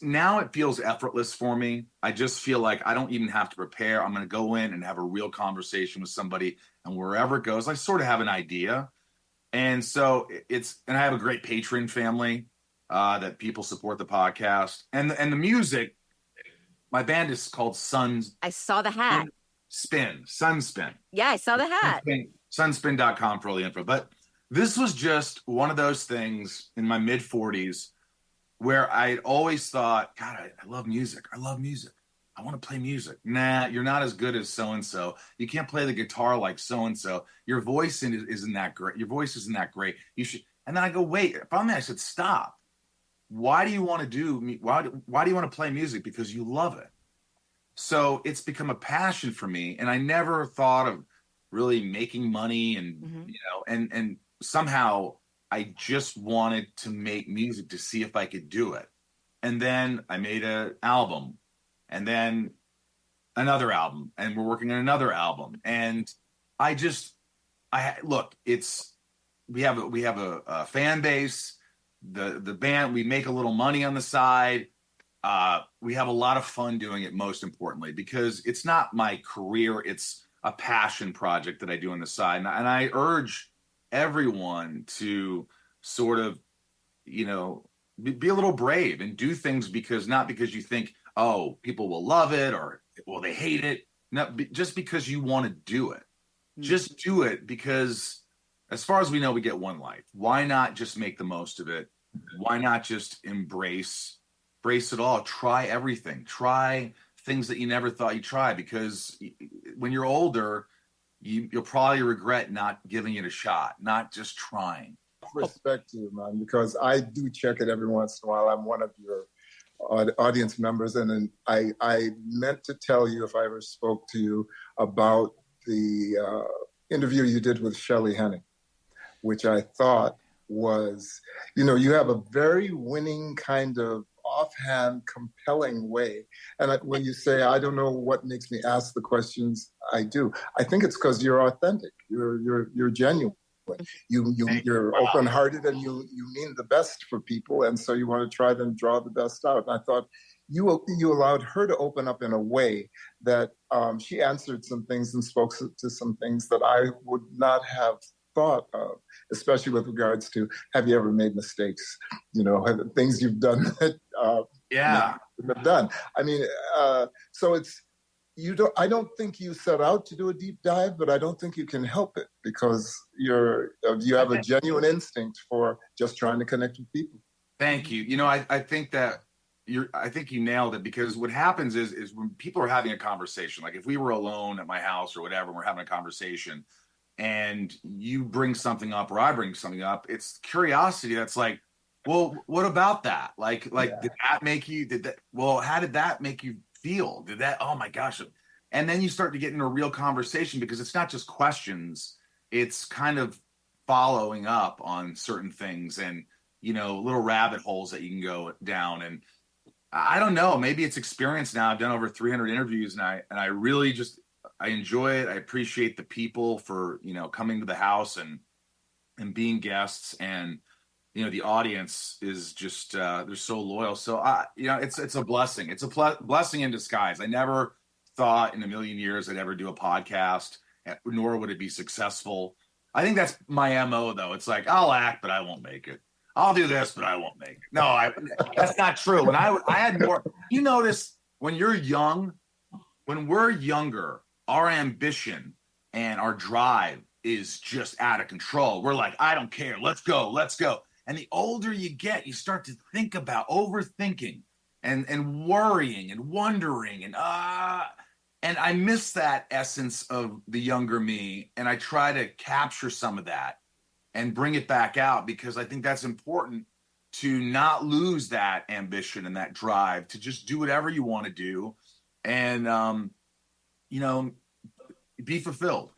now it feels effortless for me. I just feel like I don't even have to prepare. I'm going to go in and have a real conversation with somebody, and wherever it goes, I sort of have an idea. And so and I have a great Patreon family that people support the podcast, and the music. My band is called Suns. I saw the hat. Sunspin. Yeah, I saw the hat. Sunspin.com for all the info. But this was just one of those things in my mid 40s where I always thought, God, I love music. I love music. I want to play music. Nah, you're not as good as so-and-so. You can't play the guitar like so-and-so. Your voice isn't that great. Your voice isn't that great. You should. And then I go, wait. Finally, I said, stop. Why do you want to why do you want to play music? Because you love it. So it's become a passion for me. And I never thought of really making money and, and somehow I just wanted to make music to see if I could do it. And then I made an album, and then another album, and we're working on another album. And we have a fan base. The band, we make a little money on the side. We have a lot of fun doing it, most importantly, because it's not my career. It's a passion project that I do on the side. And I urge everyone to sort of, be a little brave and do things not because you think, oh, people will love it or will they hate it. No, just because you want to do it. Mm-hmm. Just do it because as far as we know, we get one life. Why not just make the most of it? Why not just embrace it all? Try everything. Try things that you never thought you'd try, because when you're older, you'll probably regret not giving it a shot, not just trying. Respect to you, man, because I do check it every once in a while. I'm one of your audience members, and I meant to tell you, if I ever spoke to you, about the interview you did with Shelley Henning, which I thought was, you have a very winning kind of offhand, compelling way. And when you say, I don't know what makes me ask the questions I do, I think it's because you're authentic. You're genuine. You're open-hearted, and you mean the best for people, and so you want to try to draw the best out. And I thought you allowed her to open up in a way that she answered some things and spoke to some things that I would not have thought of, especially with regards to, have you ever made mistakes? Things you've done that have done. I mean, so it's. I don't think you set out to do a deep dive, but I don't think you can help it because you have a genuine instinct for just trying to connect with people. Thank you. I think that I think you nailed it, because what happens is when people are having a conversation, like if we were alone at my house or whatever, and we're having a conversation and you bring something up or I bring something up, it's curiosity that's like, well, what about that? Like, did that make you, how did that make you feel? Did that, oh my gosh. And then you start to get into a real conversation, because it's not just questions, it's kind of following up on certain things and, little rabbit holes that you can go down. And I don't know, maybe it's experience now. I've done over 300 interviews and I really I enjoy it. I appreciate the people for, coming to the house and being guests, and, the audience is just, they're so loyal. So, it's a blessing. It's a blessing in disguise. I never thought in a million years I'd ever do a podcast, nor would it be successful. I think that's my MO, though. It's like, I'll act, but I won't make it. I'll do this, but I won't make it. No, that's not true. When I had more, you notice when you're young, when we're younger, our ambition and our drive is just out of control. We're like, I don't care. Let's go. Let's go. And the older you get, you start to think about overthinking and worrying and wondering and I miss that essence of the younger me, and I try to capture some of that and bring it back out, because I think that's important to not lose that ambition and that drive to just do whatever you want to do and be fulfilled.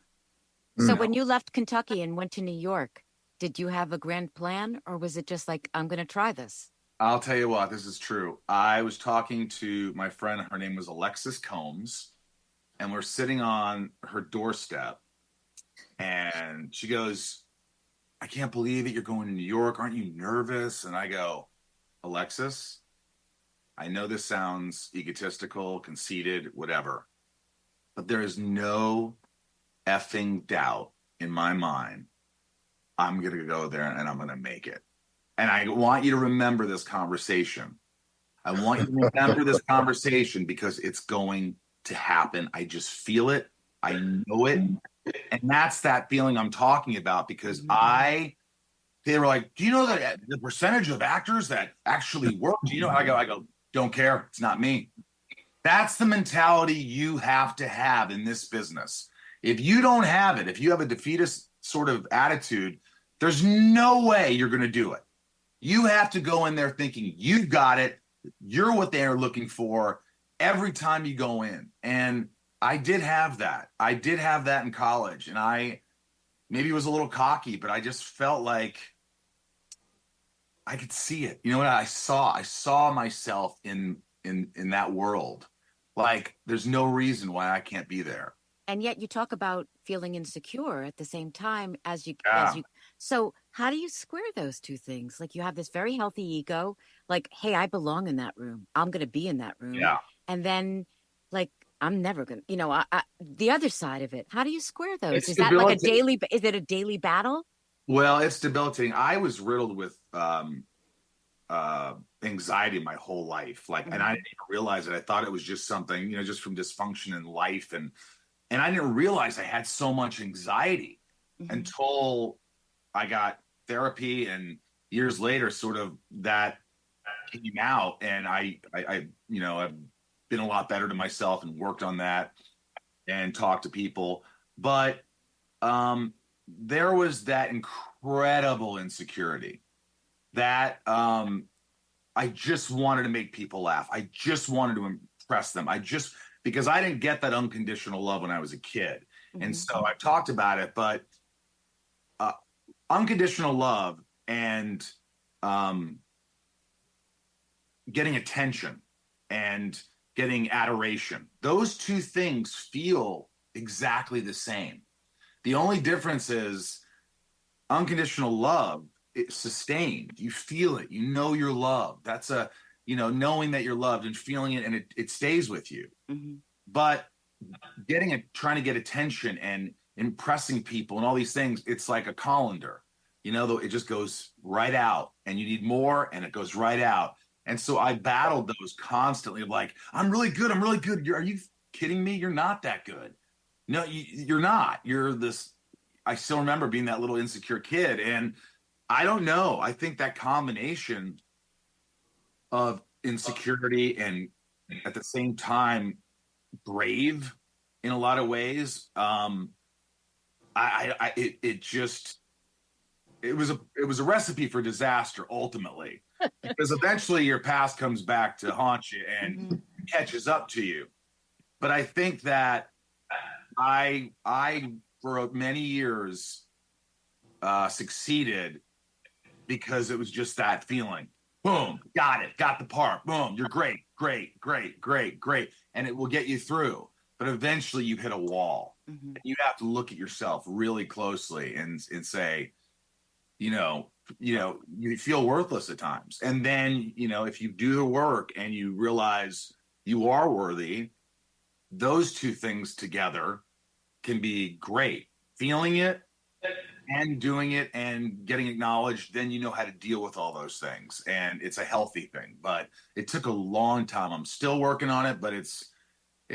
So when you left Kentucky and went to New York, did you have a grand plan, or was it just like, I'm going to try this? I'll tell you what, this is true. I was talking to my friend, her name was Alexis Combs, and we're sitting on her doorstep, and she goes, I can't believe it. You're going to New York. Aren't you nervous? And I go, Alexis, I know this sounds egotistical, conceited, whatever, but there is no effing doubt in my mind I'm going to go there and I'm going to make it. And I want you to remember this conversation. I want you to remember this conversation, because it's going to happen. I just feel it. I know it. And that's that feeling I'm talking about, because they were like, do you know that the percentage of actors that actually work? Do you know? I go, don't care. It's not me. That's the mentality you have to have in this business. If you don't have it, if you have a defeatist sort of attitude, there's no way you're going to do it. You have to go in there thinking you've got it. You're what they're looking for every time you go in. And I did have that. I did have that in college. And I maybe was a little cocky, but I just felt like I could see it. You know what I saw? I saw myself in that world. Like, there's no reason why I can't be there. And yet you talk about feeling insecure at the same time as you. So how do you square those two things? Like, you have this very healthy ego, like, hey, I belong in that room. I'm going to be in that room. Yeah. And then, like, I'm never going to, the other side of it. How do you square those? Is that like is it a daily battle? Well, it's debilitating. I was riddled with anxiety my whole life. Like, and I didn't even realize it. I thought it was just something, just from dysfunction in life. And I didn't realize I had so much anxiety until I got therapy, and years later, sort of that came out, and I've been a lot better to myself and worked on that and talked to people. But there was that incredible insecurity that I just wanted to make people laugh. I just wanted to impress them. Because I didn't get that unconditional love when I was a kid. And so I've talked about it, but unconditional love and getting attention and getting adoration. Those two things feel exactly the same. The only difference is unconditional love, it's sustained. You feel it. You know you're loved. That's knowing that you're loved and feeling it, and it stays with you. Mm-hmm. But trying to get attention and impressing people and all these things, it's like a colander. It just goes right out, and you need more, and it goes right out. And so I battled those constantly, like, I'm really good. Are you kidding me? You're not that good. No, you're not. You're this. I still remember being that little insecure kid. And I don't know. I think that combination of insecurity and at the same time brave in a lot of ways, it was a recipe for disaster ultimately, because eventually your past comes back to haunt you and catches up to you. But I think that I for many years succeeded because it was just that feeling. Boom, got it, got the part. Boom, you're great. And it will get you through. But eventually you hit a wall. Mm-hmm. You have to look at yourself really closely and say, you feel worthless at times. And then, if you do the work and you realize you are worthy, those two things together can be great. Feeling it and doing it and getting acknowledged, then you know how to deal with all those things. And it's a healthy thing. But it took a long time. I'm still working on it, but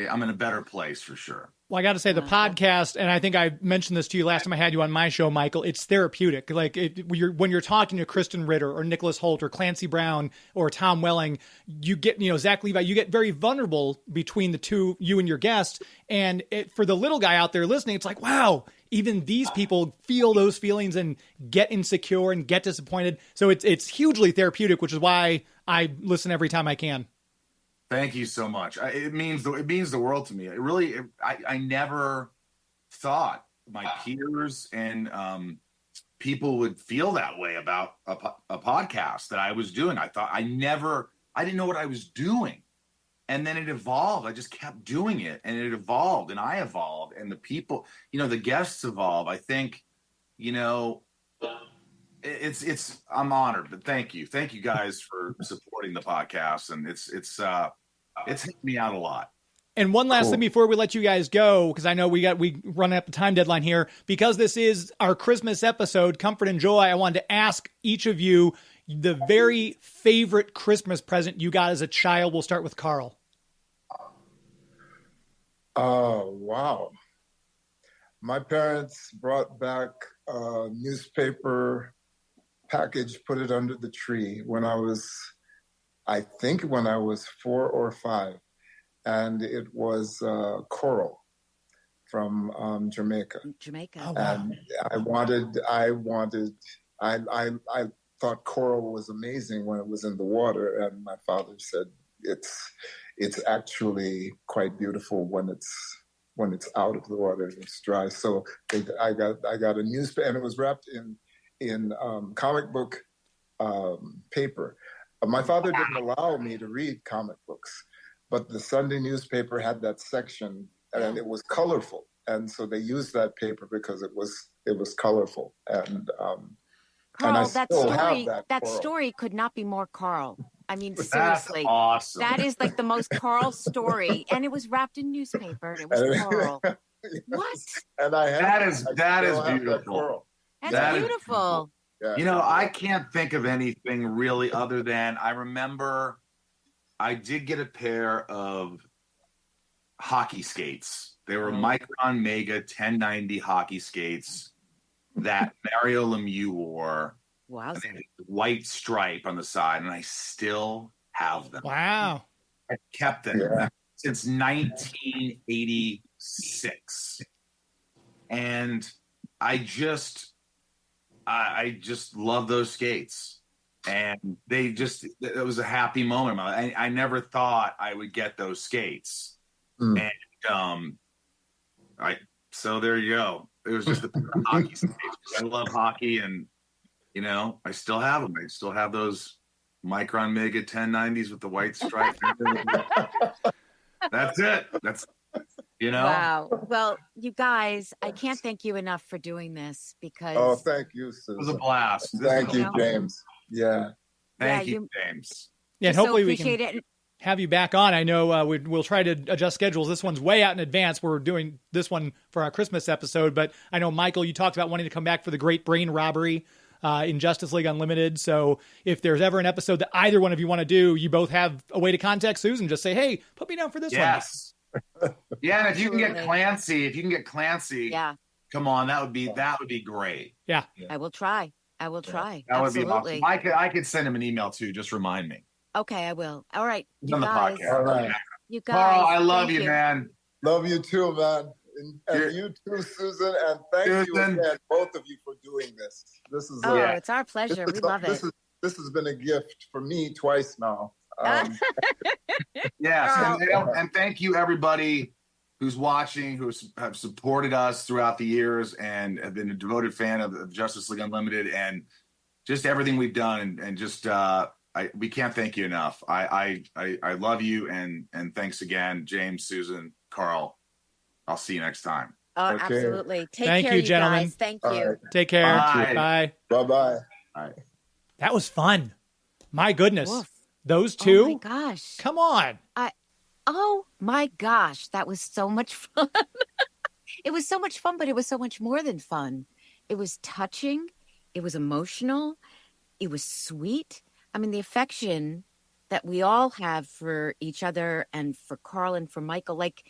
I'm in a better place for sure. Well, I got to say the podcast, and I think I mentioned this to you last time I had you on my show, Michael, it's therapeutic. Like when you're talking to Kristen Ritter or Nicholas Hoult or Clancy Brown or Tom Welling, you get, Zach Levi, you get very vulnerable between the two, you and your guests. And for the little guy out there listening, it's like, wow, even these people feel those feelings and get insecure and get disappointed. So it's hugely therapeutic, which is why I listen every time I can. Thank you so much. It means the world to me. It really, I never thought my peers and people would feel that way about a podcast that I was doing. I didn't know what I was doing. And then it evolved. I just kept doing it, and it evolved, and I evolved, and the people, the guests evolve. I think, I'm honored, but thank you guys for supporting the podcast, and it's helped me out a lot. And one last thing before we let you guys go, because I know we run up the time deadline here, because this is our Christmas episode, Comfort and Joy. I wanted to ask each of you the very favorite Christmas present you got as a child. We'll start with Carl. Oh, wow. My parents brought back a newspaper package, put it under the tree when I was 4 or 5. And it was coral from Jamaica. Jamaica. And I thought coral was amazing when it was in the water. And my father said, it's actually quite beautiful when it's out of the water and it's dry. So I got a newspaper, and it was wrapped in comic book paper. My father didn't allow me to read comic books, but the Sunday newspaper had that section, and it was colorful, and so they used that paper because it was colorful. And Carl, and that story could not be more Carl. I mean, That's seriously, awesome. That is like the most Carl story, and it was wrapped in newspaper. And it was Carl. Yes. What? And that is beautiful. That's beautiful. Yeah. I can't think of anything really other than I remember I did get a pair of hockey skates. They were Micron Mega 1090 hockey skates that Mario Lemieux wore. Wow. And they had a white stripe on the side, and I still have them. Wow. I kept them since 1986. And I just love those skates, and it was a happy moment. I never thought I would get those skates. And so there you go. It was just a pair of hockey skates. I love hockey, and I still have them. I still have those Micron Mega 1090s with the white stripe. That's it. That's, Wow. Well, you guys, I can't thank you enough for doing this because. Oh, thank you, Susan. It was a blast. Thank you, James. Yeah. Thank you, James. Yeah, and hopefully we can it. have you back on. I know we'll try to adjust schedules. This one's way out in advance. We're doing this one for our Christmas episode, but I know, Michael, you talked about wanting to come back for the Great Brain Robbery in Justice League Unlimited. So if there's ever an episode that either one of you want to do, you both have a way to contact Susan. Just say, hey, put me down for this one. Yes. Yeah, and if you can get Clancy, yeah, come on, that would be great. Yeah. I will try. That would Absolutely. Be awesome. I could send him an email too. Just remind me. Okay, I will. All right. He's on the podcast. All right. You guys. Carl, I love you, man. Love you too, man. And you too, Susan. And thank you again, both of you, for doing this. This is it's our pleasure. We love it. This has been a gift for me twice now. Yes, and thank you everybody who's watching, who have supported us throughout the years and have been a devoted fan of Justice League Unlimited and just everything we've done, and just we can't thank you enough. I love you, and thanks again, James, Susan, Carl. I'll see you next time. Oh, okay. Absolutely. Thank you, gentlemen. Guys. Thank you. Right. Take care. Bye. Bye. Bye. All right. That was fun. My goodness. Woof. Those two. Oh my gosh. Come on. Oh my gosh. That was so much fun. It was so much fun, but it was so much more than fun. It was touching. It was emotional. It was sweet. I mean, the affection that we all have for each other and for Carl and for Michael, like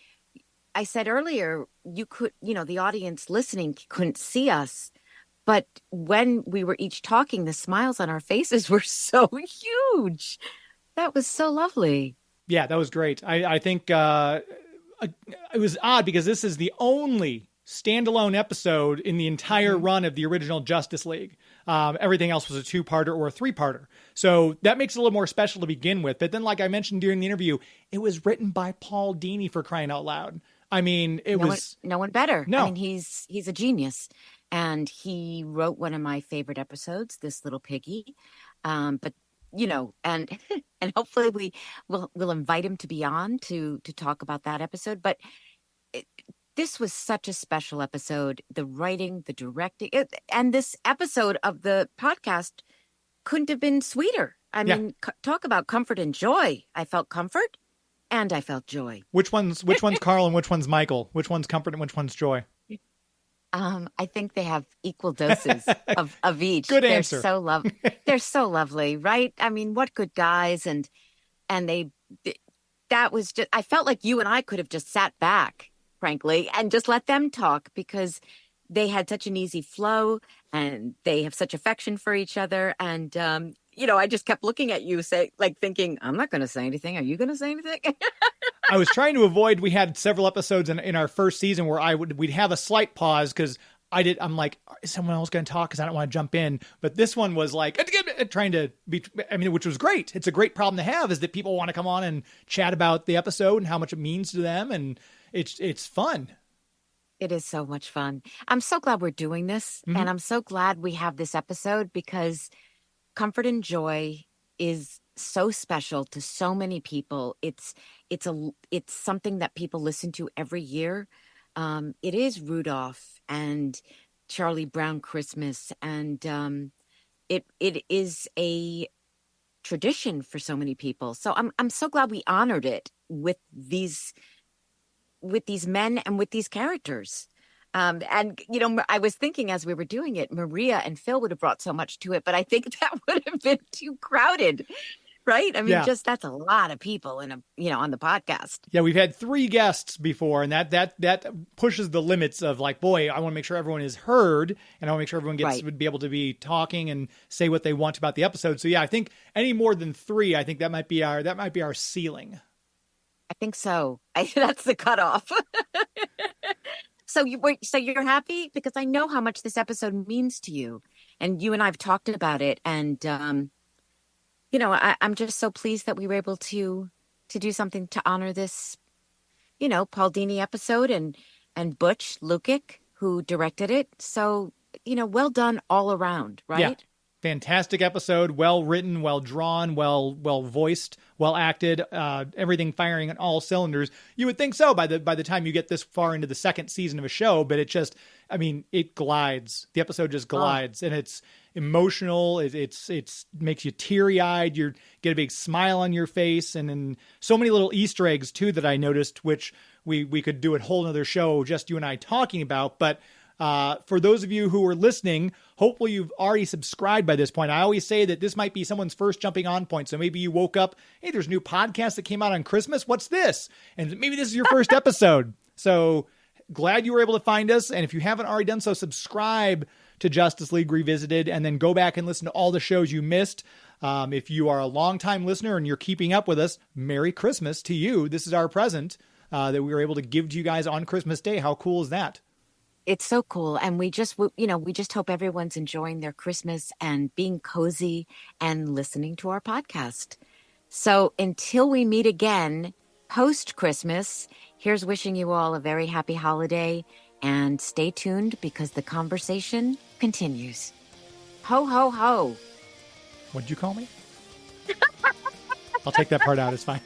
I said earlier, the audience listening couldn't see us, but when we were each talking, the smiles on our faces were so huge. That was so lovely. Yeah, that was great. I think it was odd because this is the only standalone episode in the entire run of the original Justice League. Everything else was a two-parter or a three-parter. So that makes it a little more special to begin with. But then, like I mentioned during the interview, it was written by Paul Dini, for crying out loud. I mean, no one better. No. I mean, he's a genius. And he wrote one of my favorite episodes, This Little Piggy. But and hopefully we'll invite him to be on to talk about that episode. But this was such a special episode. The writing, the directing, and this episode of the podcast couldn't have been sweeter. I mean, talk about comfort and joy. I felt comfort and I felt joy. Which one's Carl and which one's Michael? Which one's comfort and which one's joy? I think they have equal doses of each. Good answer. They're so lovely, right? I mean, what good guys, and that was just. I felt like you and I could have just sat back, frankly, and just let them talk because they had such an easy flow and they have such affection for each other. And I just kept looking at you, thinking, I'm not going to say anything. Are you going to say anything? I was trying to avoid. We had several episodes in our first season where we'd have a slight pause because I'm like, is someone else going to talk? Because I don't want to jump in. But this one was like trying to be. I mean, which was great. It's a great problem to have, is that people want to come on and chat about the episode and how much it means to them, and it's fun. It is so much fun. I'm so glad we're doing this, and I'm so glad we have this episode because comfort and joy is so special to so many people. It's something that people listen to every year. It is Rudolph and Charlie Brown Christmas, and it is a tradition for so many people. So I'm so glad we honored it with these men and with these characters. And I was thinking as we were doing it, Maria and Phil would have brought so much to it, but I think that would have been too crowded. Right? I mean, that's a lot of people on the podcast. Yeah, we've had 3 guests before, and that pushes the limits of like, boy, I want to make sure everyone is heard, and I want to make sure everyone would be able to be talking and say what they want about the episode. So yeah, I think any more than 3, I think that might be our ceiling. I think so. That's the cutoff. So you're happy because I know how much this episode means to you, and you and I've talked about it, and I'm just so pleased that we were able to do something to honor this, Paul Dini episode and Butch Lukic, who directed it. So, well done all around, right? Fantastic episode, well written, well drawn, well voiced, well acted, everything firing on all cylinders. You would think so by the time you get this far into the second season of a show, but it just, I mean, it glides. The episode just glides, and it's emotional. It's makes you teary eyed. You get a big smile on your face, and then so many little Easter eggs too that I noticed, which we could do a whole nother show just you and I talking about, but. For those of you who are listening, hopefully you've already subscribed by this point. I always say that this might be someone's first jumping on point. So maybe you woke up, hey, there's a new podcast that came out on Christmas. What's this? And maybe this is your first episode. So glad you were able to find us. And if you haven't already done so, subscribe to Justice League Revisited and then go back and listen to all the shows you missed. If you are a longtime listener and you're keeping up with us, Merry Christmas to you. This is our present that we were able to give to you guys on Christmas Day. How cool is that? It's so cool. And we just hope everyone's enjoying their Christmas and being cozy and listening to our podcast. So until we meet again post-Christmas, here's wishing you all a very happy holiday, and stay tuned because the conversation continues. Ho, ho, ho. What'd you call me? I'll take that part out. It's fine.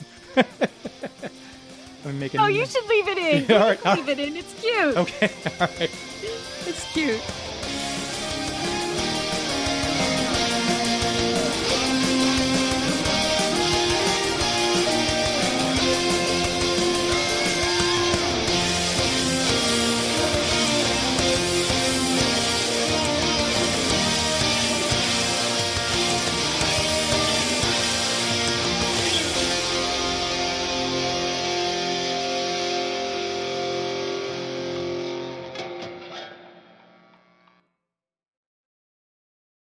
You should leave it in. All right. Leave it in. It's cute. Okay. All right. It's cute.